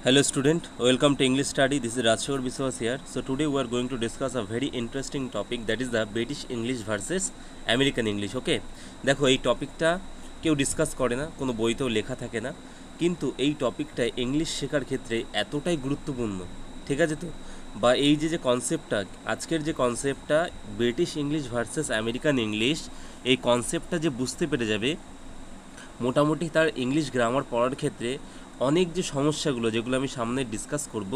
Hello student, welcome to English study. This is Rajshekar Biswas here. So today we are going to discuss a very interesting topic, that is the British English versus American English. Okay, দেখো এই টপিকটা কেউ discuss করে না, কোনো বইতেও লেখা থাকে না, কিন্তু এই টপিকটা ইংলিশ শেখার ক্ষেত্রে এতটাই গুরুত্বপূর্ণ, ঠিক আছে তো? বা এই যে কনসেপ্টটা, আজকের যে কনসেপ্টটা British English versus American English, এই কনসেপ্টটা যে বুঝতে পেরে যাবে, মোটামুটি তার ইংলিশ গ্রামার পড়ার ক্ষেত্রে অনেক যে সমস্যাগুলো, যেগুলো আমি সামনে ডিসকাস করব,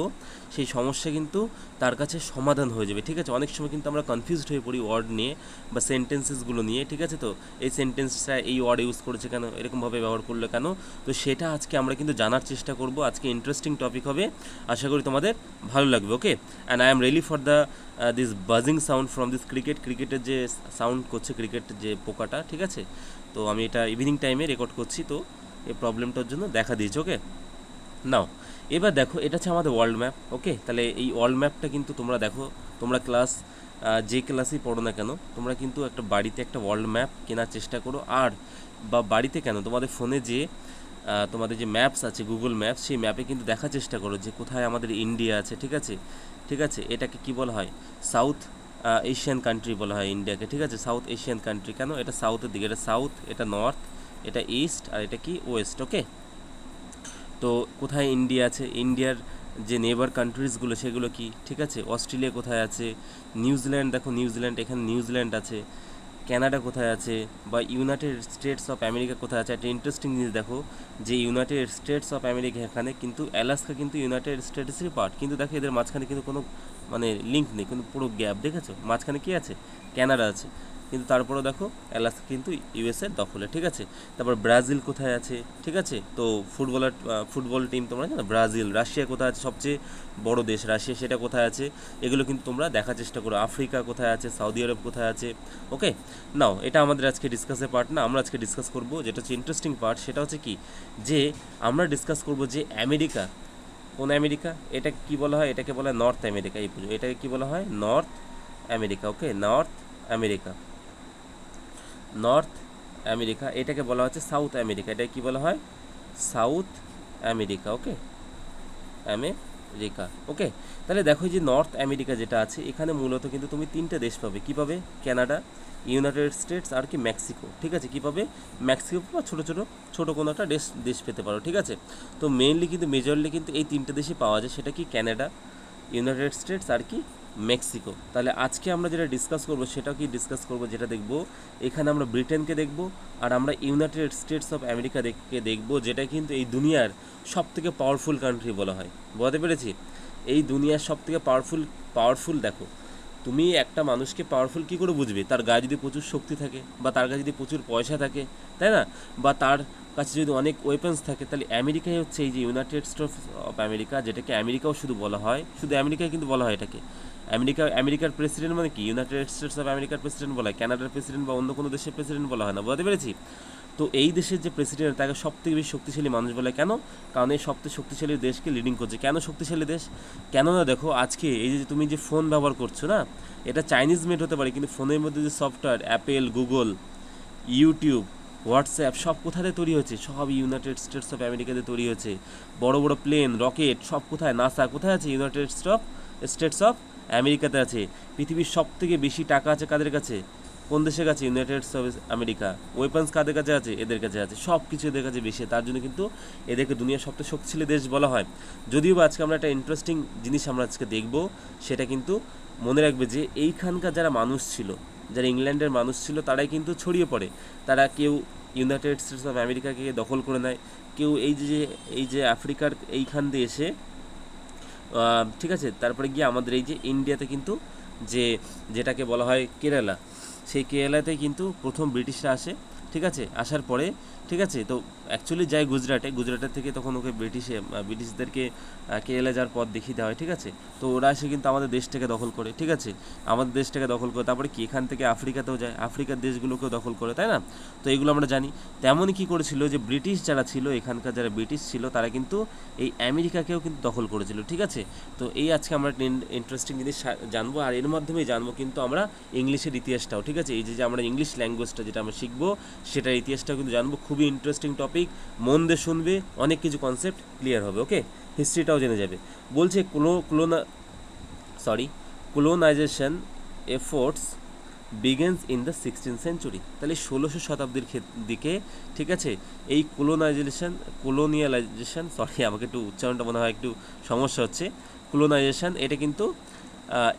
সেই সমস্যা কিন্তু তার কাছে সমাধান হয়ে যাবে, ঠিক আছে? অনেক সময় কিন্তু আমরা কনফিউজড হয়ে পড়ি ওয়ার্ড নিয়ে বা সেন্টেন্সেসগুলো নিয়ে, ঠিক আছে তো? এই সেন্টেন্সটা এই ওয়ার্ড ইউজ করেছে কেন, এরকমভাবে ব্যবহার করলো কেন? তো সেটা আজকে আমরা কিন্তু জানার চেষ্টা করব। আজকে ইন্টারেস্টিং টপিক হবে, আশা করি তোমাদের ভালো লাগবে। Okay, and I am ready for the this buzzing sound from this ক্রিকেটের যে সাউন্ড করছে, ক্রিকেট যে পোকাটা, ঠিক আছে? তো আমি এটা ইভিনিং টাইমে রেকর্ড করছি, তো এই প্রবলেমটার জন্য দেখা দিয়েছে। ওকে, নাও এবার দেখো, এটা হচ্ছে আমাদের ওয়ার্ল্ড ম্যাপ। ওকে, তাহলে এই ওয়ার্ল্ড ম্যাপটা কিন্তু তোমরা দেখো, তোমরা যে ক্লাসেই পড়ো না কেন, তোমরা কিন্তু একটা বাড়িতে একটা ওয়ার্ল্ড ম্যাপ কেনার চেষ্টা করো। আর বা বাড়িতে কেন, তোমাদের ফোনে যে তোমাদের যে ম্যাপস আছে, গুগল ম্যাপস, সেই ম্যাপে কিন্তু দেখার চেষ্টা করো যে কোথায় আমাদের ইন্ডিয়া আছে, ঠিক আছে? ঠিক আছে, এটাকে কি বলা হয়? সাউথ এশিয়ান কান্ট্রি বলা হয় ইন্ডিয়াকে, ঠিক আছে? সাউথ এশিয়ান কান্ট্রি কেন? এটা সাউথের দিকে, এটা সাউথ, এটা নর্থ, এটা ইস্ট, আর এটা কি ওয়েস্ট। ওকে, তো কোথায় ইন্ডিয়া আছে, ইন্ডিয়ার যে নেবার কান্ট্রিজগুলো সেগুলো কি, ঠিক আছে? অস্ট্রেলিয়া কোথায় আছে, নিউজিল্যান্ড, দেখো নিউজিল্যান্ড, এখানে নিউজিল্যান্ড আছে, কানাডা কোথায় আছে, বা ইউনাইটেড স্টেটস অফ আমেরিকা কোথায় আছে? একটা ইন্টারেস্টিং জিনিস দেখো, যে ইউনাইটেড স্টেটস অফ আমেরিকা এখানে, কিন্তু অ্যালাস্কা কিন্তু ইউনাইটেড স্টেটসেরই পার্ট, কিন্তু দেখো এদের মাঝখানে কিন্তু কোনো মানে লিঙ্ক নেই, কিন্তু পুরো গ্যাপ, দেখেছো? মাঝখানে কি আছে? কানাডা আছে, কিন্তু তারপরেও দেখো অ্যালাস্কা কিন্তু ইউএসএর দখলে, ঠিক আছে? তারপর ব্রাজিল কোথায় আছে, ঠিক আছে? তো ফুটবল টিম তোমরা জানো ব্রাজিল। রাশিয়া কোথায় আছে, সবচেয়ে বড় দেশ রাশিয়া, সেটা কোথায় আছে? এগুলো কিন্তু তোমরা দেখার চেষ্টা করো। আফ্রিকা কোথায় আছে, সৌদি আরব কোথায় আছে? ওকে, নাও এটা আমাদের আজকে ডিসকাসের পার্ট না, আমরা আজকে ডিসকাস করব যেটা হচ্ছে ইন্টারেস্টিং পার্ট, সেটা হচ্ছে কি, যে আমরা ডিসকাস করব যে আমেরিকা, কোন আমেরিকা? এটা কি বলা হয়? এটাকে বলা হয় নর্থ আমেরিকা। এই পুজো এটাকে কি বলা হয়? North America. Okay, North America, North America. এটাকে বলা হচ্ছে সাউথ আমেরিকা। এটা কি বলা হয়? South America. Okay, America. Okay, তাহলে দেখো যে নর্থ আমেরিকা যেটা আছে, এখানে মূলত কিন্তু তুমি তিনটে দেশ পাবে। কি পাবে? কানাডা, ইউনাইটেড স্টেটস, আর কি মেক্সিকো, ঠিক আছে? কি পাবে? মেক্সিকো বা ছোটো কোনো একটা দেশ পেতে পারো, ঠিক আছে? তো মেইনলি কিন্তু মেজরলি কিন্তু এই তিনটে দেশই পাওয়া যায়, সেটা কি কানাডা, ইউনাইটেড স্টেটস, আর কি মেক্সিকো। তাহলে আজকে আমরা যেটা ডিসকাস করবো সেটাও কি ডিসকাস করবো, যেটা দেখবো এখানে আমরা ব্রিটেনকে দেখবো, আর আমরা ইউনাইটেড স্টেটস অফ আমেরিকা দেখবো, যেটা কিন্তু এই দুনিয়ার সবথেকে পাওয়ারফুল কান্ট্রি বলা হয়। বুঝতে পেরেছি? এই দুনিয়ার সবথেকে পাওয়ারফুল দেখো, তুমি একটা মানুষকে পাওয়ারফুল কী করে বুঝবে? তার গায়ে যদি প্রচুর শক্তি থাকে, বা তার কাছে যদি প্রচুর পয়সা থাকে, তাই না? বা তার কাছে যদি অনেক ওয়েপন্স থাকে, তাহলে আমেরিকাই হচ্ছে এই যে ইউনাইটেড স্টেটস অফ আমেরিকা, যেটাকে আমেরিকাও শুধু বলা হয়, শুধু আমেরিকায় কিন্তু বলা হয় এটাকে আমেরিকার প্রেসিডেন্ট মানে কি ইউনাইটেড স্টেটস অফ আমেরিকার প্রেসিডেন্ট বলা হয়, কানাডার প্রেসিডেন্ট বা অন্য কোনো দেশের প্রেসিডেন্ট বলা হয় না। বুঝতে পেরেছি? তো এই দেশের যে প্রেসিডেন্ট, তাকে সবথেকে বেশি শক্তিশালী মানুষ বলে কেন? কারণ এই সবথেকে শক্তিশালী দেশকে লিডিং করছে। কেন শক্তিশালী দেশ? কেননা দেখো, আজকে এই যে তুমি যে ফোন ব্যবহার করছো না, এটা চাইনিজ মেড হতে পারে, কিন্তু ফোনের মধ্যে যে software, Apple, Google, YouTube, WhatsApp, সব কোথায় তৈরি হয়েছে? সব ইউনাইটেড স্টেটস অফ আমেরিকাতে তৈরি হয়েছে। বড় বড় প্লেন, রকেট, সব কোথায়? নাসা কোথায় আছে? ইউনাইটেড স্টেটস অফ আমেরিকাতে আছে। পৃথিবীর সব থেকে বেশি টাকা আছে কাদের কাছে? কোন দেশের কাছে? United states America. ওয়েপন্স কাদের কাছে আছে? এদের কাছে আছে। সব কিছু এদের কাছে বেশি, তার জন্য কিন্তু এদেরকে দুনিয়ার সবচেয়ে শক্তিশালী দেশ বলা হয়। যদিও বা আজকে আমরা একটা ইন্টারেস্টিং জিনিস আমরা আজকে দেখব, সেটা কিন্তু মনে রাখবে যে এইখানকার যারা মানুষ ছিল, যারা ইংল্যান্ডের মানুষ ছিল, তারাই কিন্তু ছড়িয়ে পড়ে। তারা কেউ ইউনাইটেড স্টেটস অফ আমেরিকাকে দখল করে নেয়, কেউ এই যে আফ্রিকার এইখান দিয়ে এসে, ঠিক আছে, তারপরে গিয়ে আমাদের এই যে ইন্ডিয়াতে কিন্তু যেটাকে বলা হয় কেরালা, সেই কেরালাতে কিন্তু প্রথম ব্রিটিশরা আসে, ঠিক আছে? আসার পরে, ঠিক আছে, তো অ্যাকচুয়ালি যায় গুজরাটের থেকে তখন ওকে ব্রিটিশদেরকে কেরালা যাওয়ার পথ দেখিয়ে দেওয়া হয়, ঠিক আছে? তো ওরা এসে কিন্তু আমাদের দেশটাকে দখল করে, ঠিক আছে? আমাদের দেশটাকে দখল করে, তারপরে কি এখান থেকে আফ্রিকাতেও যায়, আফ্রিকার দেশগুলোকেও দখল করে, তাই না? তো এগুলো আমরা জানি। তেমনই কী করেছিল, যে ব্রিটিশ যারা ছিল, এখানকার যারা ব্রিটিশ ছিল, তারা কিন্তু এই আমেরিকাকেও কিন্তু দখল করেছিল, ঠিক আছে? তো এই আজকে আমরা একটা ইন্টারেস্টিং জিনিস জানবো, আর এর মাধ্যমেই জানবো কিন্তু আমরা ইংলিশের ইতিহাসটাও, ঠিক আছে? এই যে আমরা ইংলিশ ল্যাঙ্গুয়েজটা যেটা আমরা শিখবো, সেটার ইতিহাসটাও কিন্তু জানবো। খুবই খুবই ইন্টারেস্টিং টপিক, মন দিয়ে শুনবে, অনেক কিছু কনসেপ্ট ক্লিয়ার হবে। ওকে, হিস্ট্রিটাও জেনে যাবে। বলছে colonization efforts begins in the 16th century। তাহলে 1600 শতাব্দীর দিকে, ঠিক আছে, এই colonialization আমাকে একটু উচ্চারণটা মনে হয় একটু সমস্যা হচ্ছে, colonization এটা কিন্তু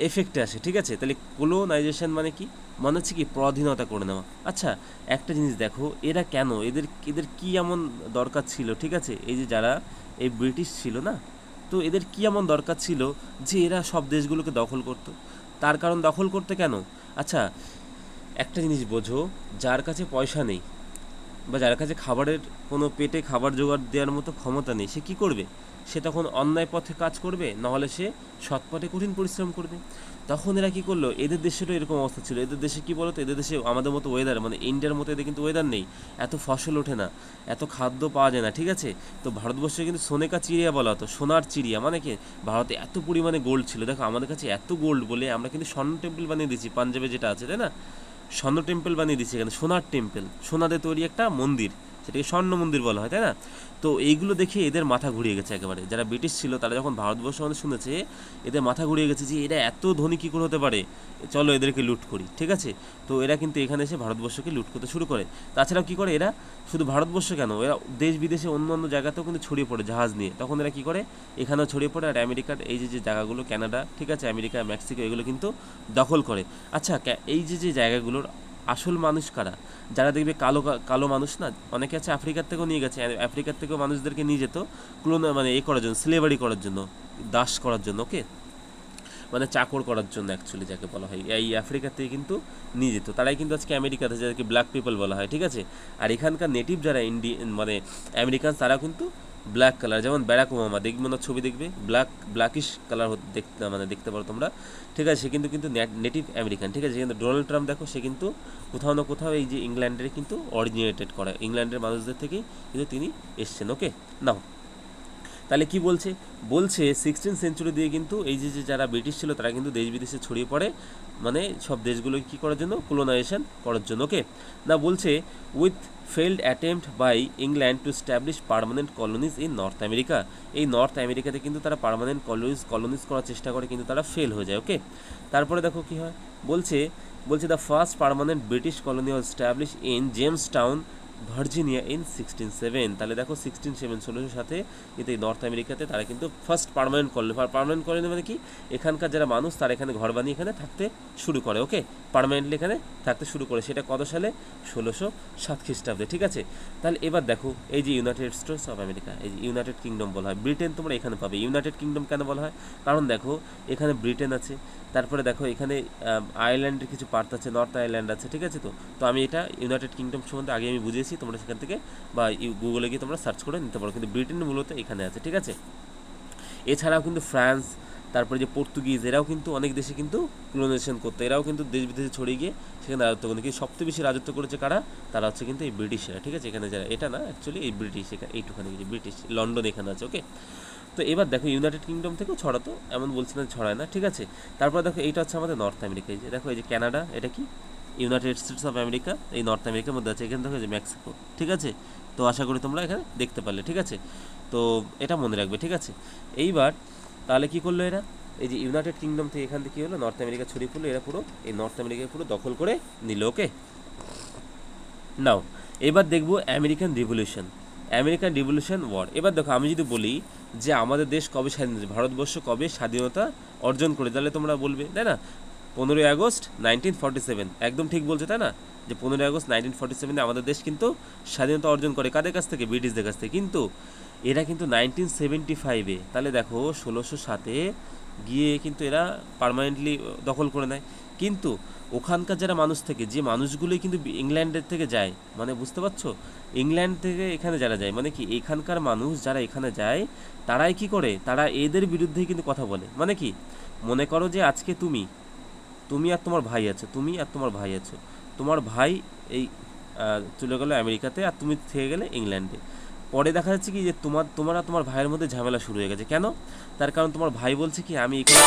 এফেক্টে আসে, ঠিক আছে। তাহলে colonization মানে কি, মনে হচ্ছে কি পরাধীনতা করে নেওয়া। আচ্ছা, একটা জিনিস দেখো, এরা কেন, এদের কি এমন দরকার ছিল, ঠিক আছে, এই যে যারা এই ব্রিটিশ ছিল না, তো এদের কি এমন দরকার ছিল যে এরা সব দেশগুলোকে দখল করতো? তার কারণ দখল করতে কেন? আচ্ছা, একটা জিনিস বোঝো, যার কাছে পয়সা নেই বা যার কাছে খাবারের কোনো পেটে খাবার জোগাড় দেওয়ার মতো ক্ষমতা নেই, সে কি করবে? সে তখন অন্যায় পথে কাজ করবে, নাহলে সে সৎ পথে কঠিন পরিশ্রম করবে। তখন এরা কী করলো, এদের দেশেরও এরকম অবস্থা ছিল। এদের দেশে কী বলো তো, এদের দেশে আমাদের মতো ওয়েদার, মানে ইন্ডিয়ার মতো এদের কিন্তু ওয়েদার নেই, এত ফসল ওঠে না, এত খাদ্য পাওয়া যায় না, ঠিক আছে। তো ভারতবর্ষে কিন্তু সোনেকা চিড়িয়া বলা হতো, সোনার চিড়িয়া, মানে কি ভারতে এত পরিমাণে গোল্ড ছিল। দেখো আমাদের কাছে এত গোল্ড বলে আমরা কিন্তু স্বর্ণ টেম্পল বানিয়ে দিচ্ছি, পাঞ্জাবে যেটা আছে, তাই না, স্বর্ণ টেম্পল বানিয়ে দিচ্ছি এখানে, সোনার টেম্পল, সোনাদের তৈরি একটা মন্দির, সেটাকে স্বর্ণ মন্দির বলা হয়, তাই না। তো এইগুলো দেখে এদের মাথা ঘুরিয়ে গেছে একেবারে। যারা ব্রিটিশ ছিল তারা যখন ভারতবর্ষ আমাদের শুনেছে, এদের মাথা ঘুরিয়ে গেছে যে এরা এত ধনী কী করে হতে পারে, চলো এদেরকে লুট করি, ঠিক আছে। তো এরা কিন্তু এখানে এসে ভারতবর্ষকে লুট করতে শুরু করে। তাছাড়াও কী করে এরা, শুধু ভারতবর্ষ কেন, এরা দেশ বিদেশে অন্য অন্য জায়গাতেও কিন্তু ছড়িয়ে পড়ে জাহাজ নিয়ে। তখন এরা কী করে, এখানেও ছড়িয়ে পড়ে, আর আমেরিকার এই যে জায়গাগুলো, কানাডা, ঠিক আছে, আমেরিকা, মেক্সিকো, এগুলো কিন্তু দখল করে। আচ্ছা, এই যে জায়গাগুলোর আসল মানুষ কারা? যারা দেখবে কালো কালো মানুষ না, অনেকে আছে আফ্রিকার থেকেও নিয়ে গেছে, আফ্রিকার থেকেও মানুষদেরকে নিয়ে যেত মানে করার জন্য, স্লেভারি করার জন্য, দাস করার জন্য, ওকে, মানে চাকর করার জন্য অ্যাকচুয়ালি যাকে বলা হয়, এই আফ্রিকা থেকে কিন্তু নিয়ে যেত। তারাই কিন্তু আজকে আমেরিকাতে, যাদেরকে ব্ল্যাক পিপল বলা হয়, ঠিক আছে। আর এখানকার নেটিভ যারা মানে আমেরিকান, তারা কিন্তু ব্ল্যাক কালার, যেমন ব্যারাক ওবামা, দেখবে না ছবি দেখবে, ব্ল্যাকিশ কালার দেখতে পারো তোমরা, ঠিক আছে। সে কিন্তু নেটিভ আমেরিকান, ঠিক আছে। কিন্তু ডোনাল্ড ট্রাম্প দেখো, সে কিন্তু কোথাও না কোথাও এই যে ইংল্যান্ডের কিন্তু অরিজিনেটেড করা, ইংল্যান্ডের মানুষদের থেকেই কিন্তু তিনি এসছেন। ওকে, নাও তাহলে কি বলছে, 16th সেঞ্চুরি দিয়ে কিন্তু এই যে যারা ব্রিটিশ ছিল তারা কিন্তু দেশ বিদেশে ছড়িয়ে পড়ে, মানে সব দেশগুলোকে কী করার জন্য, কলোনাইজেশন করার জন্য। ওকে, না বলছে with failed attempt by England to establish permanent colonies in North America. এই নর্থ আমেরিকাতে কিন্তু তারা পার্মানেন্ট কলোনিজ করার চেষ্টা করে, কিন্তু তারা ফেল হয়ে যায়। ওকে, তারপরে দেখো কি হয়, বলছে the first permanent British colony was establish in Jamestown, Virginia in 1607। তাহলে দেখো 1607, 1600 সাথে কিন্তু এই নর্থ আমেরিকাতে তারা কিন্তু ফার্স্ট পার্মানেন্ট কলোনি মানে কি, এখানকার যারা মানুষ তারা এখানে ঘর বানিয়ে এখানে থাকতে শুরু করে। ওকে, পার্মানেন্টলি এখানে থাকতে শুরু করে, সেটা কত সালে, 1607 খ্রিস্টাব্দে, ঠিক আছে। তাহলে এবার দেখো, এই যে ইউনাইটেড স্টেটস অফ আমেরিকা, এই যে ইউনাইটেড কিংডম বলা হয়, ব্রিটেন তোমরা এখানে পাবে। ইউনাইটেড কিংডম কেন বলা হয়, কারণ দেখো এখানে ব্রিটেন আছে, তারপরে দেখো এখানে আয়ারল্যান্ডের কিছু পার্ট আছে, নর্থ আয়ারল্যান্ড আছে, ঠিক আছে। তো আমি এটা ইউনাইটেড কিংডম সম্বন্ধে আগে আমি বুঝিয়েছি, তোমরা সেখান থেকে বা গুগলে গিয়ে তোমরা সার্চ করে নিতে পারো, কিন্তু ব্রিটেন মূলত এখানে আছে, ঠিক আছে। এছাড়াও কিন্তু ফ্রান্স, তারপরে যে পর্তুগিজ, এরাও কিন্তু অনেক দেশে কিন্তু কলোনাইজেশন করতো, এরাও কিন্তু দেশ বিদেশে ছড়িয়ে গিয়ে সেখানে রাজত্ব করতো। কিন্তু সবচেয়ে বেশি রাজত্ব করেছে কারা, তারা হচ্ছে কিন্তু এই ব্রিটিশরা, ঠিক আছে। এখানে যারা, এটা না অ্যাকচুয়ালি এই ব্রিটিশ, এইটুখানি ব্রিটিশ, লন্ডন এখানে আছে। ওকে, তো এবার দেখো ইউনাইটেড কিংডম থেকেও ছড়াতো, এমন বলছি না ছড়ায় না, ঠিক আছে। তারপর দেখো এইটা হচ্ছে আমাদের নর্থ আমেরিকা, এই যে দেখো এই যে কানাডা, এটা কি ইউনাইটেড স্টেটস অফ আমেরিকা, এই নর্থ আমেরিকার মধ্যে আছে। এখানে দেখো যে মেক্সিকো, ঠিক আছে। তো আশা করি তোমরা এখানে দেখতে পারলে, ঠিক আছে। তো এটা মনে রাখবে, ঠিক আছে। এইবার তাহলে কি করলো এরা, এই যে ইউনাইটেড কিংডম থেকে এখান থেকে কী হলো, নর্থ আমেরিকা ছড়িয়ে পড়লো, এরা পুরো এই নর্থ আমেরিকায় পুরো দখল করে নিল। ওকে, নাও এবার দেখবো আমেরিকান রিভলিউশন ওয়ার। এবার দেখো, আমি যদি বলি যে আমাদের দেশ কবে স্বাধীন হয়েছে, ভারতবর্ষ কবে স্বাধীনতা অর্জন করে, তাহলে তোমরা বলবে, তাই না, 15ই আগস্ট 1947, একদম ঠিক বলছে, তাই না, যে 15ই আগস্ট 1947 আমাদের দেশ কিন্তু স্বাধীনতা অর্জন করে, কাদের কাছ থেকে, ব্রিটিশদের কাছ থেকে। কিন্তু এরা কিন্তু 1975-এ, তাহলে দেখো 1607-এ গিয়ে কিন্তু এরা পার্মানেন্টলি দখল করে নেয়। কিন্তু ওখানকার যারা মানুষ থেকে, যে মানুষগুলোই কিন্তু ইংল্যান্ডের থেকে যায়, মানে বুঝতে পারছো, ইংল্যান্ড থেকে এখানে যারা যায়, মানে কি এখানকার মানুষ যারা এখানে যায়, তারাই কি করে, তারা এদের বিরুদ্ধেই কিন্তু কথা বলে। মানে কি, মনে করো যে আজকে তুমি আর তোমার ভাই আছো, তোমার ভাই এই চলে গেলো আমেরিকাতে, আর তুমি থেকে গেলে ইংল্যান্ডে। পরে দেখা যাচ্ছে কি যে তোমার আর তোমার ভাইয়ের মধ্যে ঝামেলা শুরু হয়ে গেছে। কেন, তার কারণ তোমার ভাই বলছে কি, আমি এখানে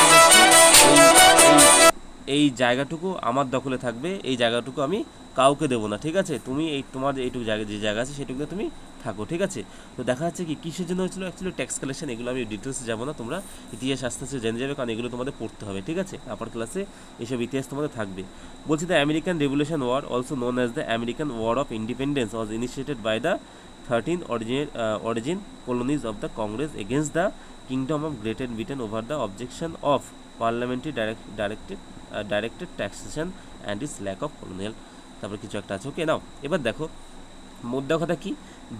এই জায়গাটুকু আমার দখলে থাকবে, এই জায়গাটুকু আমি কাউকে দেবো না, ঠিক আছে? তুমি এই তোমার এইটুকু জায়গা, যে জায়গা আছে সেটুকুতে তুমি থাকো, ঠিক আছে? তো দেখা যাচ্ছে কি কিসের জন্য হচ্ছিলো, অ্যাকচুয়ালি ট্যাক্স কালেকশন। এগুলো আমি ডিটেলসে যাবো না, তোমরা ইতিহাস আস্তে আস্তে জেনে যাবে, কারণ এগুলো তোমাদের পড়তে হবে, ঠিক আছে? আপার ক্লাসে এইসব ইতিহাস তোমাদের থাকবে। বলছি, the American revolution war, also known as the American war of independence, was initiated by the 13 origin colonies of the Congress against the Kingdom of Great Britain over the objection of parliamentary directed taxation and its lack of colonial, তারপর কিছু একটা আছে, ওকে? নাও এবার দেখো মোদ্দা কথা কি,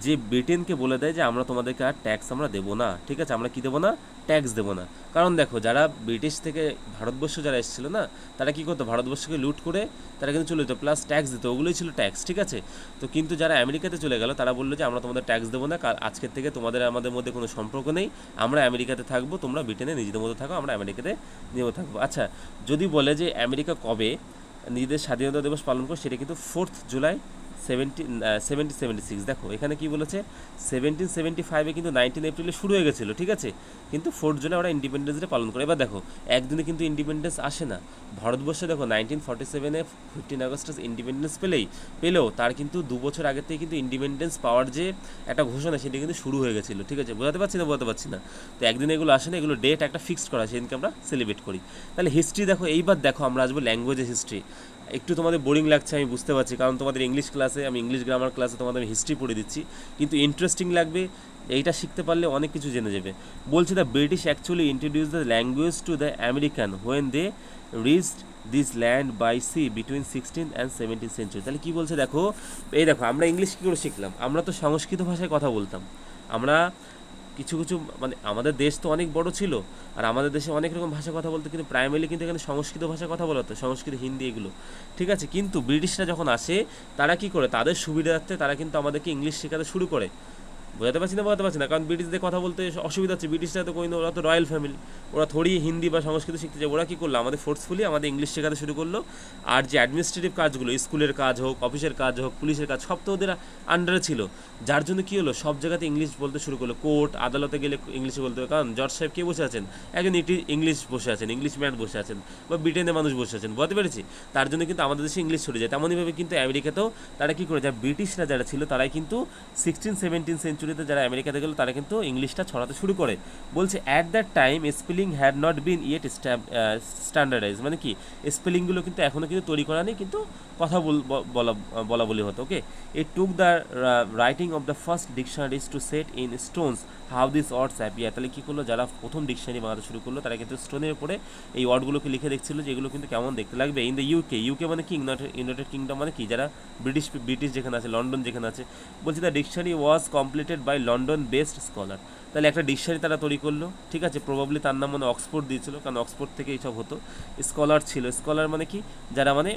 যে ব্রিটেনকে বলে দেয় যে আমরা তোমাদেরকে আর ট্যাক্স আমরা দেবো না, ঠিক আছে? আমরা কি দেবো না? ট্যাক্স দেবো না। কারণ দেখো, যারা ব্রিটিশ থেকে ভারতবর্ষ যারা এসেছিলো না, তারা কী করতো, ভারতবর্ষকে লুট করে তারা কিন্তু চলে যেত, প্লাস ট্যাক্স দিত, ওগুলোই ছিল ট্যাক্স, ঠিক আছে? তো কিন্তু যারা আমেরিকাতে চলে গেল, তারা বললো যে আমরা তোমাদের ট্যাক্স দেবো না, আজকের থেকে তোমাদের আমাদের মধ্যে কোনো সম্পর্ক নেই, আমরা আমেরিকাতে থাকবো, তোমরা ব্রিটেনে নিজেদের মধ্যে থাকো, আমরা আমেরিকাতে নিজেদের থাকবো। আচ্ছা, যদি বলে যে আমেরিকা কবে নিজেদের স্বাধীনতা দিবস পালন করে, সেটা কিন্তু 4th জুলাই 1776। দেখো এখানে কি বলেছে, 1775-এ কিন্তু 19 এপ্রিলে শুরু হয়ে গেছিলো, ঠিক আছে? কিন্তু 4th জুলাই ওরা ইন্ডিপেন্ডেন্স ডে পালন করে। এবার দেখো একদিনে কিন্তু ইন্ডিপেন্ডেন্স আসে না। ভারতবর্ষে দেখো 1947-এ 15 আগস্ট ইন্ডিপেন্ডেন্স পেলেও তার কিন্তু 2 বছর আগের থেকে কিন্তু ইন্ডিপেন্ডেন্স পাওয়ার যে একটা ঘোষণা, সেটা কিন্তু শুরু হয়ে গেছিলো, ঠিক আছে? বোঝাতে পারছি না। তো একদিন এগুলো আসে না, এগুলো ডেট একটা ফিক্সড করা, সেদিনকে আমরা সেলিব্রেট করি। তাহলে হিস্ট্রি দেখো, এইবার দেখো আমরা আসবো ল্যাঙ্গুয়েজের হিস্ট্রি। একটু তোমাদের বোরিং লাগছে আমি বুঝতে পারছি, কারণ তোমাদের ইংলিশ ক্লাসে, আমি ইংলিশ গ্রামার ক্লাসে তোমাদের আমি হিস্ট্রি পড়ে দিচ্ছি, কিন্তু ইন্টারেস্টিং লাগবে, এইটা শিখতে পারলে অনেক কিছু জেনে যাবে। বলছে, the British actually introduce the language to the American when they reached this land by sea between 16th and 17th century। তাহলে কী বলছে দেখো, এই দেখো আমরা ইংলিশ কী করে শিখলাম, আমরা তো সংস্কৃত ভাষায় কথা বলতাম, আমরা কিছু মানে আমাদের দেশ তো অনেক বড় ছিল, আর আমাদের দেশে অনেক রকম ভাষা কথা বলতো, কিন্তু প্রাইমারিলি কিন্তু এখানে সংস্কৃত ভাষায় কথা বলা হতো, সংস্কৃত, হিন্দি এগুলো, ঠিক আছে? কিন্তু ব্রিটিশরা যখন আসে, তারা কি করে, তাদের সুবিধার্থে তারা কিন্তু আমাদেরকে ইংলিশ শেখাতে শুরু করে। বোঝাতে পারছি না, কারণ ব্রিটিশদের কথা বলতে অসুবিধা হচ্ছে, ব্রিটিশরা তো কোনো, ওরা তো রয়্যাল ফ্যামিলি, ওরা থোড়ি হিন্দি বা সংস্কৃত শিখতে চায়, ওরা কী করলো, আমাদের ফোর্সফুলি আমাদের ইংলিশ শেখাতে শুরু করলো। আর যে অ্যাডমিনিস্ট্রেটিভ কাজগুলো, স্কুলের কাজ হোক, অফিসের কাজ হোক, পুলিশের কাজ, সব তো ওদের আন্ডারে ছিল, যার জন্য কী হলো, সব জায়গাতে ইংলিশ বলতে শুরু করলো। কোর্ট আদালতে গেলে ইংলিশে বলতে হবে, কারণ জজ সাহেব কে বসে আছেন, একজন ইংলিশ বসে আছেন, ইংলিশ ম্যান বসে আছেন, বা ব্রিটেনের মানুষ বসে আছেন, বুঝতে পেরেছি? তার জন্য কিন্তু আমাদের দেশে ইংলিশ ছড়িয়ে যায়। তেমনইভাবে কিন্তু আমেরিকাতেও তারা কী করে, যারা ব্রিটিশরা যারা ছিল, তারাই কিন্তু 16th-17th সেঞ্চুরিতে যারা আমেরিকাতে গেলো, তারা কিন্তু ইংলিশটা ছড়াতে শুরু করে। বলছে, at that time spelling had not been yet standardise, মানে কি, স্পেলিংগুলো কিন্তু এখনও কিন্তু তৈরি করা নেই, কিন্তু কথা বলা বলি হতো, okay? It took the writing of the first dictionaries to set in stones how this words appear. তাহলে কী করলো, যারা প্রথম ডিকশনারি বানাতে শুরু করলো, তারা কিন্তু স্টোনের উপরে এই ওয়ার্ডগুলোকে লিখে দেখছিল যে এগুলো কিন্তু কেমন দেখতে লাগবে। ইন দ্য ইউকে মানে কি, ইউনাইটেড কিংডম মানে কি, যারা ব্রিটিশ যেখানে আছে, লন্ডন যেখানে আছে। বলছি, the dictionary was completed by London based scholar. তাহলে একটা ডিকশনারি তারা তৈরি করলো, ঠিক আছে? প্রবাবলি তার নাম মানে অক্সফোর্ড দিয়েছিল, কারণ অক্সফোর্ড থেকে এইসব হতো। স্কলার ছিল, স্কলার মানে কি, যারা মানে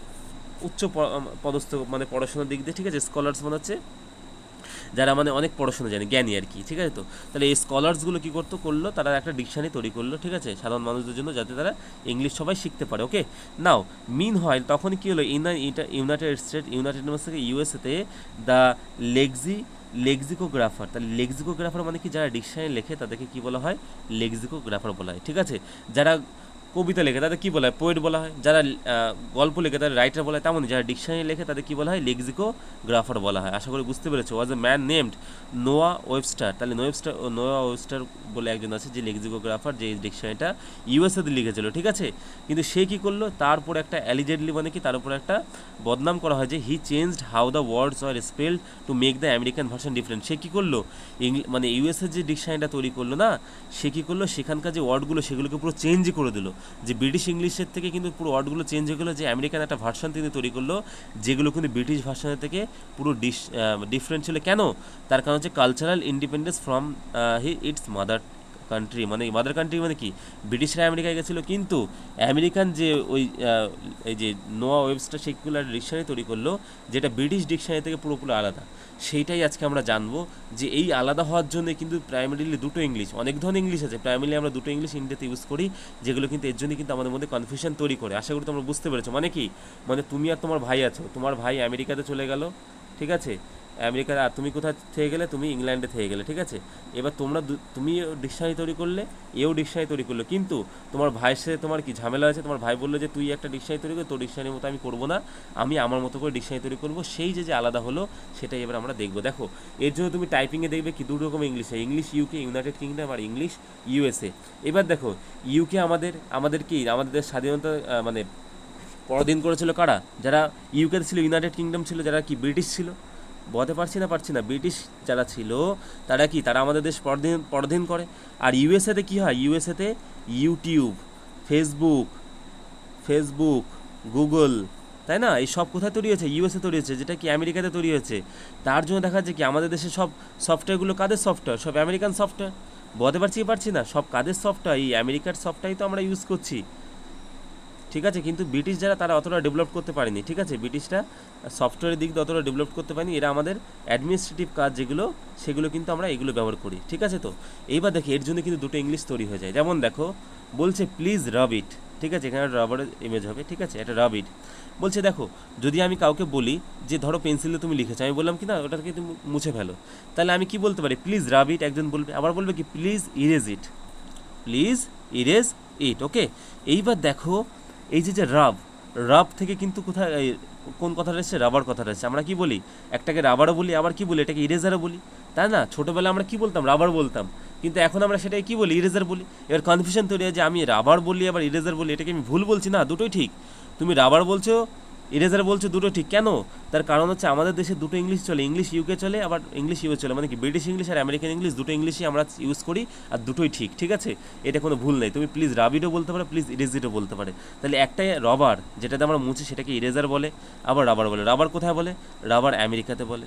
উচ্চ পদস্থ, মানে পড়াশোনার দিক দিয়ে, ঠিক আছে? স্কলার্স মানে হচ্ছে যারা মানে অনেক পড়াশোনা জানে, জ্ঞানী আর কি, ঠিক আছে? তো তাহলে এই স্কলার্সগুলো কী করলো, তারা একটা ডিকশনারি তৈরি করলো, ঠিক আছে, সাধারণ মানুষদের জন্য, যাতে তারা ইংলিশ সবাই শিখতে পারে, ওকে? নাও মিন হয় তখন কী হলো, ইউনাইটেড নেশনস থেকে ইউএসএতে দ্য লেক্সিকোগ্রাফার। তাহলে লেক্সিকোগ্রাফার মানে কি, যারা ডিকশনারি লেখে তাদেরকে কী বলা হয়, লেক্সিকোগ্রাফার বলা হয়, ঠিক আছে? যারা কবিতা লেখে তাদের কী বলা হয়, পোয়েট বলা হয়। যারা গল্প লেখে তাদের রাইটার বলা হয়। তেমনই যারা ডিকশনারি লেখে তাদের কী বলা হয়, লেক্সিকোগ্রাফার বলা হয়। আশা করি বুঝতে পেরেছো। ওয়াজ এ ম্যান নেমড নোয়া ওয়েবস্টার। তাহলে নোয়া ওয়েবস্টার বলে একজন আছে, যে লেক্সিকোগ্রাফার, যে ডিকশনারিটা ইউএসএতে লিখেছিল, ঠিক আছে? কিন্তু সে কী করলো, তারপর একটা অ্যালিজেডলি মানে কি, তার উপর একটা বদনাম করা হয় যে he changed how the words are spelled to make the American version different. সে কী করলো, মানে ইউএসএর যে ডিকশনারিটা তৈরি করলো না, সে কী করলো, সেখানকার যে ওয়ার্ডগুলো সেগুলোকে পুরো চেঞ্জই করে দিল। যে ব্রিটিশ ইংলিশের থেকে কিন্তু পুরো ওয়ার্ডগুলো চেঞ্জ হয়ে গেলো, যে আমেরিকান একটা ভার্সন তিনি তৈরি করলো, যেগুলো কিন্তু ব্রিটিশ ভার্সনের থেকে পুরো ডিফারেন্ট ছিল। কেন? তার কারণ হচ্ছে cultural independence from its mother country. মানে মাদার কান্ট্রি মানে কি, ব্রিটিশরা আমেরিকায় গেছিলো, কিন্তু আমেরিকান যে ওই এই যে নোয়া ওয়েবস্টার সেকুলার ডিকশনারি তৈরি করলো, যেটা ব্রিটিশ ডিকশনারি থেকে পুরোপুরি আলাদা। সেইটাই আজকে আমরা জানবো, যে এই আলাদা হওয়ার জন্য কিন্তু প্রাইমারিলি দুটো ইংলিশ, অনেক ধরনের ইংলিশ আছে, প্রাইমারিলি আমরা দুটো ইংলিশ ইন্ডিয়াতে ইউজ করি, যেগুলো কিন্তু এর জন্যই কিন্তু আমাদের মধ্যে কনফিউশন তৈরি করে। আশা করি তোমরা বুঝতে পেরেছো। মানে কি, মানে তুমি আর তোমার ভাই আছো, তোমার ভাই আমেরিকাতে চলে গেল, ঠিক আছে, আমেরিকার, আর তুমি কোথায় থেকে গেলে, তুমি ইংল্যান্ডে থেকে গেলে, ঠিক আছে। এবার তোমরা তুমি ডিকশনারি তৈরি করলে, এও ডিকশনারি তৈরি করলো, কিন্তু তোমার ভাইয়ের সাথে তোমার কি ঝামেলা আছে, তোমার ভাই বললো যে তুই একটা ডিকশনারি তৈরি কর, তোর ডিকশনারির মতো আমি করবো না, আমি আমার মতো করে ডিকশনারি তৈরি করবো, সেই যে আলাদা হলো সেটাই এবার আমরা দেখবো। দেখো এর জন্য তুমি টাইপিংয়ে দেখবে কি দুটো রকম ইংলিশ হয়, ইংলিশ ইউকে ইউনাইটেড কিংডম আর ইংলিশ ইউএসএ। এবার দেখো ইউকে আমাদের কি আমাদের স্বাধীনতা মানে পরাধীন করেছিল কারা, যারা ইউকে ছিল, ইউনাইটেড কিংডম ছিল, যারা কি ব্রিটিশ ছিল, বলতে পারছি না ব্রিটিশ যারা ছিল তারা কি, তারা আমাদের দেশ পরাধীন করে। আর ইউএসএতে কি হয়, ইউএসএতে ইউটিউব, ফেসবুক ফেসবুক গুগল, তাই না, এই সব কোথায় তৈরি হয়েছে, ইউএসএ তৈরি হয়েছে, যেটা কি আমেরিকাতে তৈরি হয়েছে। তার জন্য দেখা যাচ্ছে কি আমাদের দেশে সব সফটওয়্যারগুলো কাদের সফটওয়্যার, সব আমেরিকান সফটওয়্যার। বলতে পারছি না সব কাদের সফটওয়্যার, এই আমেরিকার সফটওয়্যারই তো আমরা ইউজ করছি, ঠিক আছে। কিন্তু ব্রিটিশ যারা তারা অতটা ডেভেলপ করতে পারেনি, ঠিক আছে, ব্রিটিশরা সফটওয়্যারের দিক দিয়ে অতটা ডেভেলপ করতে পারেনি, এরা আমাদের অ্যাডমিনিস্ট্রেটিভ কাজ যেগুলো সেগুলো কিন্তু আমরা এগুলো ব্যবহার করি, ঠিক আছে। তো এইবার দেখি এর জন্য কিন্তু দুটো ইংলিশ তৈরি হয়ে যায়। যেমন দেখো বলছে প্লিজ রাব ইট, ঠিক আছে, এখানে রাবারের ইমেজ হবে, ঠিক আছে, এটা রাব ইট বলছে। দেখো যদি আমি কাউকে বলি যে ধরো পেন্সিলে তুমি লিখেছো, আমি বললাম কি না ওটাকে তুমি মুছে ফেলো, তাহলে আমি কি বলতে পারি, প্লিজ রাব ইট, একজন বলবে, আবার বলবে কি please erase it, please erase it, okay. এইবার দেখো এই যে রাব, রাব থেকে কিন্তু কোথায় কোন কথাটা এসছে, রাবার কথাটা এসছে। আমরা কি বলি, একটাকে রাবারও বলি, আবার কি বলি, এটাকে ইরেজারও বলি, তাই না। ছোটোবেলায় আমরা কি বলতাম, রাবার বলতাম, কিন্তু এখন আমরা সেটাকে কি বলি, ইরেজার বলি। এবার কনফিউশন তৈরি হয় যে আমি রাবার বলি আবার ইরেজার বলি, এটাকে আমি ভুল বলছি, না দুটোই ঠিক। তুমি রাবার বলছো, ইরেজার বলছো, দুটো ঠিক। কেন, তার কারণ হচ্ছে আমাদের দেশে দুটো ইংলিশ চলে, ইংলিশ ইউকে চলে আবার ইংলিশ ইউএস চলে, মানে কি ব্রিটিশ ইংলিশ আর আমেরিকান ইংলিশ দুটো ইংলিশই আমরা ইউজ করি, আর দুটোই ঠিক, ঠিক আছে, এটা কোনো ভুল নেই। তুমি প্লিজ রাবিডও বলতে পারো, প্লিজ ইরেজিটও বলতে পারে। তাহলে একটাই রবার যেটাতে আমরা মুছি সেটাকে ইরেজার বলে, আবার রাবার বলে। রাবার কোথায় বলে, রাবার আমেরিকাতে বলে,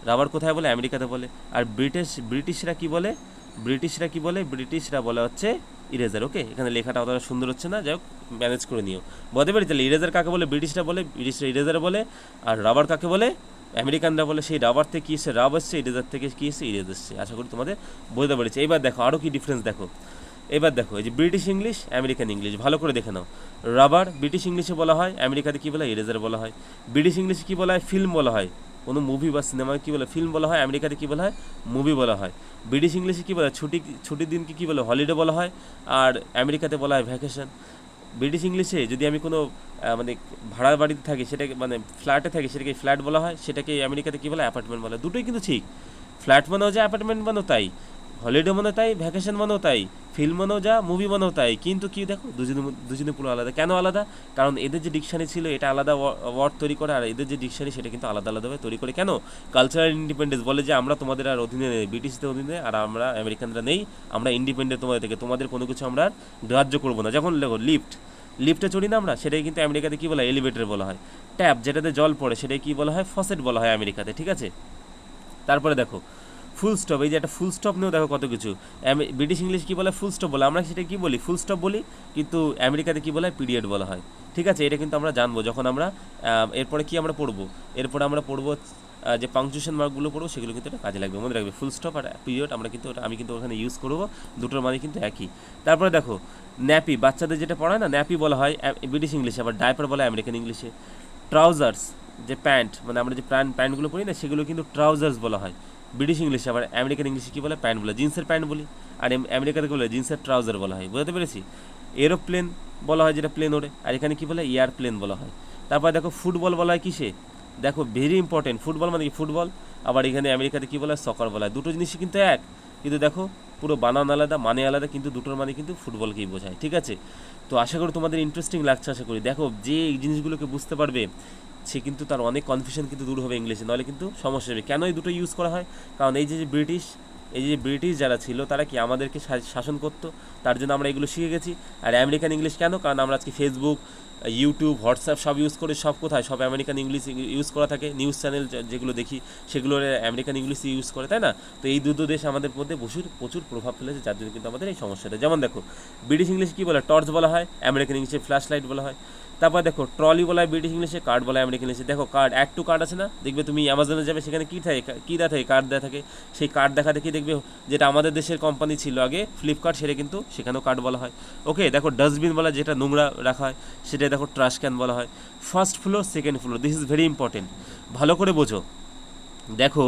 রাবার কোথায় বলে, আমেরিকাতে বলে। আর ব্রিটিশরা কি বলে, ব্রিটিশরা বলে হচ্ছে ইরেজার, ওকে। এখানে লেখাটা অতটা সুন্দর হচ্ছে না, যাই হোক ম্যানেজ করে নিও, বলতে পারি। তাহলে ইরেজার কাকে বলে, ব্রিটিশরা ইরেজার বলে, আর রাবার কাকে বলে, আমেরিকানরা বলে। সেই রাবার থেকে কী এসছে, রাব এসছে, ইরেজার থেকে কী এসছে, ইরেজ এসছে। আশা করি তোমাদের বুঝতে পেরেছি। এবার দেখো আরও কি ডিফারেন্স দেখো, এবার দেখো এই যে ব্রিটিশ ইংলিশ, আমেরিকান ইংলিশ, ভালো করে দেখে নাও। রাবার ব্রিটিশ ইংলিশে বলা হয়, আমেরিকাতে কী বলা হয়, ইরেজার বলা হয়। ব্রিটিশ ইংলিশে কী বলা হয়, ফিল্ম বলা হয়, কোনো মুভি বা সিনেমায় কী বলে, ফিল্ম বলা হয়, আমেরিকাতে কী বলা হয়, মুভি বলা হয়। ব্রিটিশ ইংলিশে কী বলা হয়, ছুটির দিনকে কী বলে, হলিডে বলা হয়, আর আমেরিকাতে বলা হয় ভ্যাকেশন। ব্রিটিশ ইংলিশে যদি আমি কোনো মানে ভাড়ার বাড়িতে থাকি, সেটাকে মানে ফ্ল্যাটে থাকি, সেটাকে ফ্ল্যাট বলা হয়, সেটাকে আমেরিকাতে কী বলে, অ্যাপার্টমেন্ট বলা হয়। দুটোই কিন্তু ঠিক, ফ্ল্যাট মানেও যা, অ্যাপার্টমেন্ট মানেও তাই, হলিডে মানেও তাই, ভ্যাকেশন মানেও তাই, ফিল্ম মানেও যা, মুভি মানেও তাই। কিন্তু কি দেখো দুজনে পুরো আলাদা। কেন আলাদা, কারণ এদের যে ডিকশনারি ছিল এটা আলাদা ওয়ার্ড তৈরি করে, আর এদের যে ডিকশনারি সেটা কিন্তু আলাদা আলাদাভাবে তৈরি করে। কেন, কালচারাল ইন্ডিপেন্ডেন্স, বলে যে আমরা তোমাদের আর অধীনে নেই, ব্রিটিশদের অধীনে, আর আমরা আমেরিকানরা নেই, আমরা ইন্ডিপেন্ডেন্ট তোমাদের থেকে, তোমাদের কোনো কিছু আমরা আর গ্রাহ্য করবো না। যখন দেখো লিফটে চড়ি না আমরা, সেটাই কিন্তু আমেরিকাতে কী বলা হয়, এলিভেটর বলা হয়। ট্যাপ যেটাতে জল পড়ে সেটাই কী বলা হয়, ফসেট বলা হয় আমেরিকাতে, ঠিক আছে। তারপরে দেখো ফুল স্টপ, এই যে একটা ফুল স্টপ নিয়েও দেখো কত কিছু। ব্রিটিশ ইংলিশ কী বলে, ফুল স্টপ বলে, আমরা সেটা কী বলি, ফুল স্টপ বলি, কিন্তু আমেরিকাতে কী বলা হয়, পিরিয়ড বলা হয়, ঠিক আছে। এটা কিন্তু আমরা জানবো যখন আমরা এরপরে কি আমরা পড়বো, এরপরে আমরা পড়বো যে পাংচুয়েশন মার্কগুলো পড়বো, সেগুলো কিন্তু এটা কাজে লাগবে, মনে রাখবে। ফুল স্টপ আর পিরিয়ড আমরা কিন্তু আমি কিন্তু ওখানে ইউজ করবো, দুটোর মানে কিন্তু একই। তারপরে দেখো ন্যাপি, বাচ্চাদের যেটা পড়ায় না, ন্যাপি বলা হয় ব্রিটিশ ইংলিশে, আবার ডাইপার বলা হয় আমেরিকান ইংলিশে। ট্রাউজার্স যে প্যান্ট, মানে আমরা যে প্যান্টগুলো পরি না, সেগুলো কিন্তু ট্রাউজার্স বলা হয় ব্রিটিশ ইংলিশে, আবার আমেরিকান ইংলিশে কী বলে, প্যান্ট বলে, জিন্সের প্যান্ট বলি, আর আমেরিকাতে কী বলে, জিন্সের ট্রাউজার বলা হয়, বুঝতে পেরেছি। এরোপ্লেন বলা হয় যেটা প্লেন ওড়ে, আর এখানে কী বলে, এয়ারপ্লেন বলা হয়। তারপর দেখো ফুটবল বলা হয় কিসে, দেখো ভেরি ইম্পর্টেন্ট, ফুটবল মানে কি, ফুটবল, আবার এখানে আমেরিকাতে কী বলা হয়, সকার বলা হয়। দুটো জিনিসই কিন্তু এক, কিন্তু দেখো পুরো বানান আলাদা, মানে আলাদা, কিন্তু দুটোর মানে কিন্তু ফুটবলকেই বোঝায়, ঠিক আছে। তো আশা করি তোমাদের ইন্টারেস্টিং লাগছে, আশা করি। দেখো যে এই জিনিসগুলোকে বুঝতে পারবে সে কিন্তু তার অনেক কনফিউশন কিন্তু দূর হবে ইংলিশে, নাহলে কিন্তু সমস্যা হবে। কেন এই দুটো ইউজ করা হয়, কারণ এই যে ব্রিটিশ যারা ছিল তারা কি আমাদেরকে শাসন করতো, তার জন্য আমরা এগুলো শিখে গেছি। আর আমেরিকান ইংলিশ কেন, কারণ আমরা আজকে ফেসবুক, ইউটিউব, হোয়াটসঅ্যাপ সব ইউজ করে, সব কোথায়, সব আমেরিকান ইংলিশ ইউজ করা থাকে। নিউজ চ্যানেল যেগুলো দেখি সেগুলো আমেরিকান ইংলিশ ইউজ করে, তাই না। তো এই দুটো দেশ আমাদের মধ্যে প্রচুর প্রভাব ফেলেছে, যার জন্য কিন্তু আমাদের এই সমস্যাটা। যেমন দেখো ব্রিটিশ ইংলিশে কী বলে, টর্চ বলা হয়, আমেরিকান ইংলিশে ফ্ল্যাশ লাইট বলা হয়। তারপর দেখো ট্রলি বলা হয় ব্রিটিশ ইংলিশে, কার্ড বলা হয় আমেরিকান ইংলিশে। দেখো কার্ড, অ্যাড টু কার্ড আছে না, দেখবে তুমি অ্যামাজনে যাবে, সেখানে কী দেওয়া থাকে, কার্ড দেওয়া থাকে। সেই কার্ড দেখা দেখি দেখবে যেটা আমাদের দেশের কোম্পানি ছিল আগে ফ্লিপকার্ট, সেটা কিন্তু সেখানেও কার্ড বলা হয়, ওকে। দেখো ডাস্টবিন বলা, যেটা নোংরা রাখা হয়, সেটা দেখো ট্রাশ ক্যান বলা হয়। First floor, second floor, this is very important, ভালো করে বোঝো। দেখো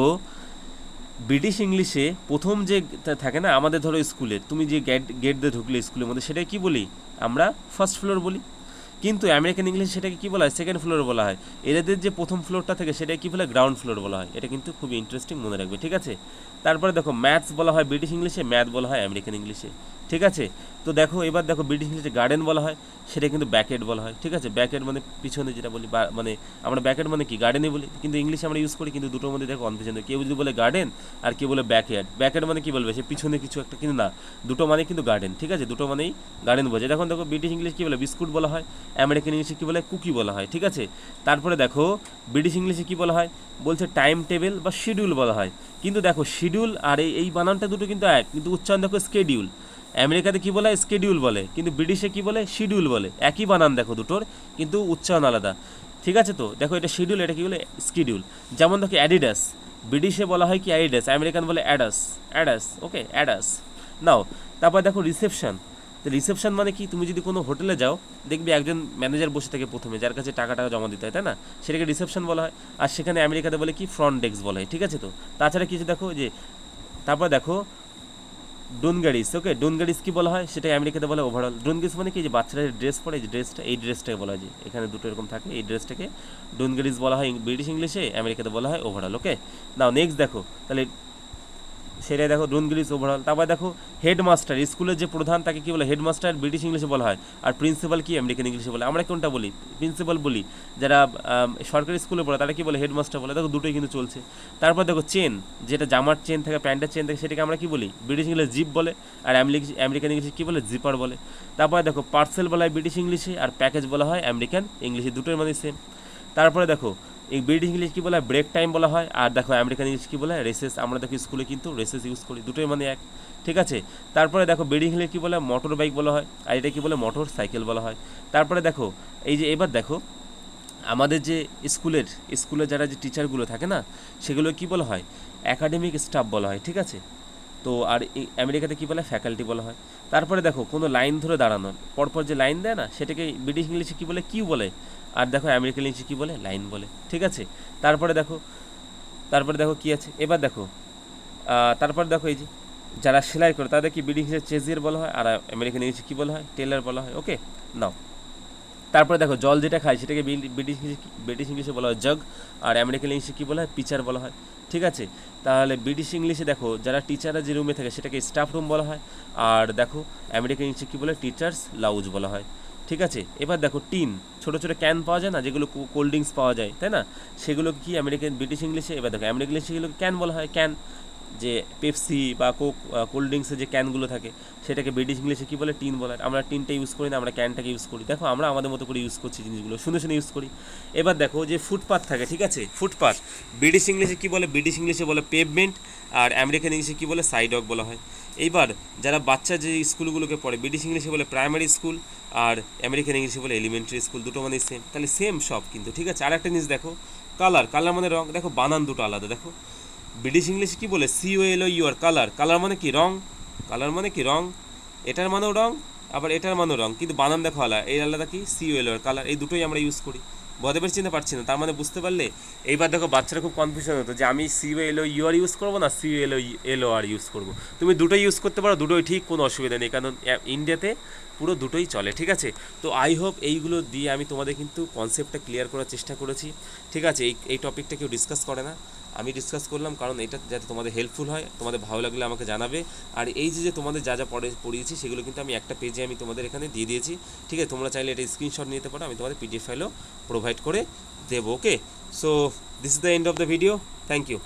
ব্রিটিশ ইংলিশে প্রথম যে থাকে না আমাদের ধরো স্কুলের, তুমি যে গেট দিয়ে ঢুকলে স্কুলের মধ্যে, সেটা কি বলি আমরা? ফার্স্ট ফ্লোর বলি। কিন্তু আমেরিকান ইংলিশ সেটাকে কী বলা হয়? সেকেন্ড ফ্লোর বলা হয়। এদের যে প্রথম ফ্লোরটা থাকে সেটাকে কী বলে? গ্রাউন্ড ফ্লোর বলা হয়। এটা কিন্তু খুবই ইন্টারেস্টিং, মনে রাখবে, ঠিক আছে? তারপরে দেখো ম্যাথস বলা হয় ব্রিটিশ ইংলিশে, ম্যাথ বলা হয় আমেরিকান ইংলিশে, ঠিক আছে? তো দেখো এবার দেখো ব্রিটিশ ইংলিশে গার্ডেন বলা হয়, সেটা কিন্তু ব্যাকেট বলা হয়, ঠিক আছে? ব্যাকেট মানে পিছনে যেটা বলি, বা মানে আমরা ব্যাকেট মানে কি গার্ডেনই বলি, কিন্তু ইংলিশে আমরা ইউজ করি, কিন্তু দুটোর মধ্যে দেখো কনফিউশন। কেউ যদি বলে গার্ডেন আর কেউ বলে ব্যাকয়ার্ড। ব্যাকেট মানে কি বলবে? সে পিছনে কিছু একটা, কিন্তু না, দুটো মানে কিন্তু গার্ডেন, ঠিক আছে? দুটো মানেই গার্ডেন বোঝায়। এখন দেখো ব্রিটিশ ইংলিশ কী বলে? বিস্কুট বলা হয়। আমেরিকান ইংলিশে কী বলে? কুকি বলা হয়, ঠিক আছে? তারপরে দেখো ব্রিটিশ ইংলিশে কী বলা হয়? বলছে টাইম টেবিল বা শিডিউল বলা হয়। কিন্তু দেখো শিডিউল আর এই বানানটা দুটো কিন্তু এক, কিন্তু উচ্চারণ দেখো স্কেডিউল। আমেরিকাতে কী বলে? স্কেডিউল বলে, কিন্তু ব্রিটিশে কী বলে? শিডিউল বলে। একই বানান দেখো দুটোর, কিন্তু উচ্চারণ আলাদা, ঠিক আছে? তো দেখো এটা শিডিউল, এটা কী বলে? স্কেডিউল। যেমন দেখো অ্যাডিডাস, ব্রিটিশে বলা হয় কি অ্যাডিডাস, আমেরিকান বলে অ্যাডাস, অ্যাডাস, ওকে, অ্যাডাস। নাও তারপর দেখো রিসেপশন। তো রিসেপশন মানে কি? তুমি যদি কোনো হোটেলে যাও, দেখবি একজন ম্যানেজার বসে থাকে প্রথমে, যার কাছে টাকা জমা দিতে হয়, তাই না? সেটাকে রিসেপশন বলা হয়। আর সেখানে আমেরিকাতে বলে কি? ফ্রন্ট ডেস্ক বলা হয়, ঠিক আছে? তো তাছাড়া কিছু দেখো যে, তারপর দেখো ডুনগারিস, ওকে, ডুনগারিস কি বলা হয়? সেটা আমেরিকাতে বলে ওভারঅল। ডুনগারিস মানে কি? যে বাচ্চারা ড্রেস পরে, যে ড্রেসটা, এই ড্রেসটাকে বলা হয়, যে এখানে দুটো এরকম থাকে, এই ড্রেসটাকে ডুনগারিস বলা হয় ব্রিটিশ ইংলিশে, আমেরিকাতে বলা হয় ওভারঅল, ওকে। নাও নেক্সট দেখো, তাহলে সেটাই দেখো ডুনগিলিস ওভারঅল। তারপর দেখো হেডমাস্টার, স্কুলের যে প্রধান তাকে কী বলে? হেডমাস্টার ব্রিটিশ ইংলিশে বলা হয়। আর প্রিন্সিপাল কি? আমেরিকান ইংলিশে বলে। আমরা কোনটা বলি? প্রিন্সিপাল বলি। যারা সরকারি স্কুলে পড়ে তারা কি বলে? হেডমাস্টার বলে। দেখো দুটোই কিন্তু চলছে। তারপর দেখো চেন, যেটা জামার চেন থাকে, প্যান্টের চেন থাকে, সেটাকে আমরা কি বলি? ব্রিটিশ ইংলিশে জিপ বলে। আর আমেরিকান ইংলিশে কী বলে? জিপার বলে। তারপরে দেখো পার্সেল বলা হয় ব্রিটিশ ইংলিশে, আর প্যাকেজ বলা হয় আমেরিকান ইংলিশে, দুটোর মানে সেম। তারপরে দেখো এই ব্রিটিশ ইংলিশ কী বলা হয়? ব্রেক টাইম বলা হয়। আর দেখো আমেরিকান ইংলিশ কী বলা হয়? রেসেস। আমরা দেখো স্কুলে কিন্তু রেসেস ইউজ করি, দুটোই মানে এক, ঠিক আছে? তারপরে দেখো ব্রিটিশ ইংলিশ কী বলা হয়? মোটর বাইক বলা হয়। আর এটা কী বলে? মোটর সাইকেল বলা হয়। তারপরে দেখো এই যে, এবার দেখো আমাদের যে স্কুলের যারা যে টিচারগুলো থাকে না, সেগুলো কী বলা হয়? একাডেমিক স্টাফ বলা হয়, ঠিক আছে? তো আর আমেরিকাতে কী বলে? ফ্যাকাল্টি বলা হয়। তারপরে দেখো কোনো লাইন ধরে দাঁড়ানো, পরপর যে লাইন দেয় না, সেটাকে ব্রিটিশ ইংলিশে কী বলে? কিউ বলে। আর দেখো আমেরিকান ইংলিশে কী বলে? লাইন বলে, ঠিক আছে? তারপরে দেখো কী আছে, এবার দেখো তারপর দেখো এই যে যারা সেলাই করে তাদের কি ব্রিটিশ ইংলিশে চেজিয়ার বলা হয়, আর আমেরিকান ইংলিশে কী বলা হয়? টেলার বলা হয়, ওকে। নাও তারপরে দেখো জল যেটা খায় সেটাকে ব্রিটিশ ইংলিশে বলা হয় জাগ, আর আমেরিকান ইংলিশে কী বলা হয়? পিচার বলা হয়, ঠিক আছে? তাহলে ব্রিটিশ ইংলিশে দেখো যারা টিচাররা যে রুমে থাকে সেটাকে স্টাফ রুম বলা হয়। আর দেখো আমেরিকান ইংলিশে কী বলে? টিচার্স লাউজ বলা হয়, ঠিক আছে? এবার দেখো টিন, ছোটো ছোটো ক্যান পাওয়া যায় না, যেগুলো কোল্ড ড্রিঙ্কস পাওয়া যায়, তাই না? সেগুলো কি ব্রিটিশ ইংলিশে? এবার দেখো আমেরিকান ইংলিশে সেগুলোকে ক্যান বলা হয়, ক্যান। যে পেপসি বা কোক কোল্ড ড্রিঙ্কসের যে ক্যানগুলো থাকে, সেটাকে ব্রিটিশ ইংলিশে কী বলে? টিন বলে। আমরা টিনটা ইউজ করি না, আমরা ক্যানটাকে ইউজ করি। দেখো আমরা আমাদের মতো করে ইউজ করছি জিনিসগুলো, শুনে শুনে ইউজ করি। এবার দেখো যে ফুটপাথ থাকে, ঠিক আছে? ফুটপাথ ব্রিটিশ ইংলিশে কী বলে? ব্রিটিশ ইংলিশে বলে পেভমেন্ট, আর আমেরিকান ইংলিশে কী বলে? সাইডওয়াক বলা হয়। এইবার যারা বাচ্চা যে স্কুলগুলোকে পড়ে, ব্রিটিশ ইংলিশে বলে প্রাইমারি স্কুল, আর আমেরিকান ইংলিশে বলে এলিমেন্টারি স্কুল, দুটো মানে সেম। তাহলে সেম সব কিন্তু, ঠিক আছে? আর একটা জিনিস দেখো, কালার মানে রং। দেখো বানান দুটো আলাদা। দেখো ব্রিটিশ ইংলিশে কী বলে? COLOUR, colour. কালার মানে কি? রং। কালার মানে কি? রং। এটার মানেও রং, আবার এটার মানেও রং, কিন্তু বানান দেখো আলাদা। এই আলাদা কি? COLOUR, colour. এই দুটোই আমরা ইউজ করি। বোঝাতে পারছি না? পারছি না? তার মানে বুঝতে পারলে? এইবার দেখো বাচ্চারা খুব কনফিউশন হতো যে আমি COLOUR ইউজ করবো না COLOUR ইউজ করবো। তুমি দুটোই ইউজ করতে পারো, দুটোই ঠিক, কোনো অসুবিধা নেই, কারণ ইন্ডিয়াতে পুরো দুটোই চলে, ঠিক আছে? তো আই হোপ এইগুলো দিয়ে আমি তোমাদের কিন্তু কনসেপ্টটা ক্লিয়ার করার চেষ্টা করেছি, ঠিক আছে? এই টপিকটা কেউ ডিসকাস করে না, আমি ডিসকাস করলাম, কারণ এটা যাতে তোমাদের হেল্পফুল হয়, তোমাদের ভালো লাগলে আমাকে জানাবে। আর এই যে তোমাদের যা যা পড়িয়েছি সেগুলো কিন্তু আমি একটা পেজে আমি তোমাদের এখানে দিয়ে দিয়েছি, ঠিক আছে? তোমরা চাইলে এটা স্ক্রিনশট নিতে পারো, আমি তোমাদের PDF ফাইলও প্রোভাইড করে দেবো, okay? So this is the end of the video, thank you.